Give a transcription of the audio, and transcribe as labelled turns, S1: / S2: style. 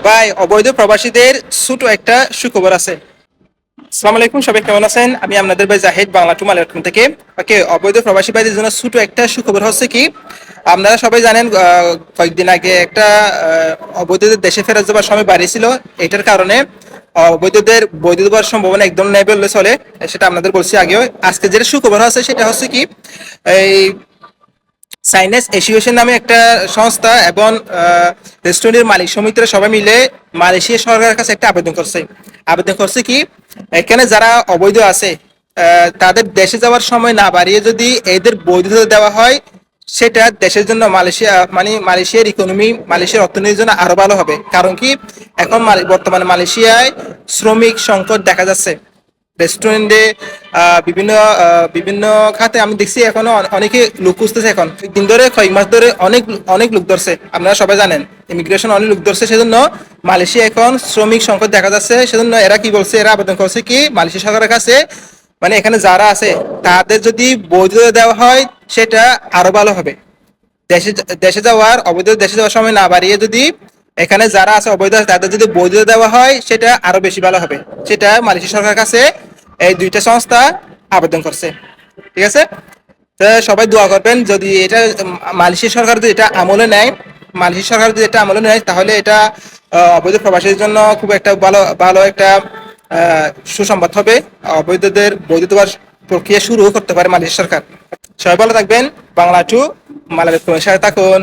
S1: ভাই, অবৈধ প্রবাসীদের ছোট একটা সুখবর আছে। আসসালামু আলাইকুম, সবাই কেমন আছেন? আমি আপনাদের ভাই জাহিদ, বাংলা টু মালয়ালম থেকে। ওকে, অবৈধ প্রবাসী ভাইদের জন্য ছোট একটা সুখবর হচ্ছে কি, আপনারা সবাই জানেন কয়েকদিন আগে একটা অবৈধদের দেশে ফেরত যাওয়ার সময় বাড়িয়েছিল। এটার কারণে অবৈধদের বৈধ হওয়ার সম্ভাবনা একদম নেই বললে চলে। সেটা আপনাদের বলছি আগেও। আজকে যেটা সুখবর আছে সেটা হচ্ছে কি, এই সাইনেস এসোসিয়েশন নামে একটা সংস্থা এবং রেস্টুরেন্টের মালিক সমিতিরা সবাই মিলে মালয়েশিয়া সরকারের কাছে একটা আবেদন করছে কি, এখানে যারা অবৈধ আছে তাদের দেশে যাওয়ার সময় না বাড়িয়ে যদি এদের বৈধতা দেওয়া হয়, সেটা দেশের জন্য মালয়েশিয়ার ইকোনমি, মালয়েশিয়ার অর্থনীতির জন্য আরো ভালো হবে। কারণ কি, এখন বর্তমানে মালয়েশিয়ায় শ্রমিক সংকট দেখা যাচ্ছে। রেস্টুরেন্টে বিভিন্ন বিভিন্ন খাতে আমি দেখছি এখনো অনেকে লোক খুঁজতেছে। এখন দিন ধরে কয়েক মাস ধরে অনেক অনেক লোক ধরছে, আপনারা সবাই জানেন ইমিগ্রেশন অনেক লোক ধরছে। সেজন্য মালয়েশিয়া এখন শ্রমিক সংকট দেখা যাচ্ছে। সেজন্য এরা কি বলছে, এরা আবেদন করছে কি মালয়েশিয়া সরকারের কাছে, মানে এখানে যারা আছে তাদের যদি বৈধতা দেওয়া হয় সেটা আরো ভালো হবে। দেশে দেশে যাওয়ার অবৈধ দেশে যাওয়ার সময় না বাড়িয়ে যদি এখানে যারা আছে অবৈধ আছে তাদের যদি বৈধতা দেওয়া হয় সেটা আরো বেশি ভালো হবে। সেটা মালয়েশিয়া সরকারের কাছে এই দুইটা সংস্থা আবেদন করছে। ঠিক আছে, তো সবাই দোয়া করবেন যদি এটা মালয়েশিয়া সরকার যদি এটা আমলে নেয়, মালয়েশিয়া সরকার যদি এটা আমলে নেয় তাহলে এটা অবৈধ প্রবাসীদের জন্য খুব একটা ভালো ভালো একটা সুসংবাদ হবে। অবৈধদের বৈধ দেওয়ার প্রক্রিয়া শুরু করতে পারে মালয়েশিয়া সরকার। সবাই ভালো থাকবেন। বাংলা টু মালয়েশিয়ার সাথে থাকুন।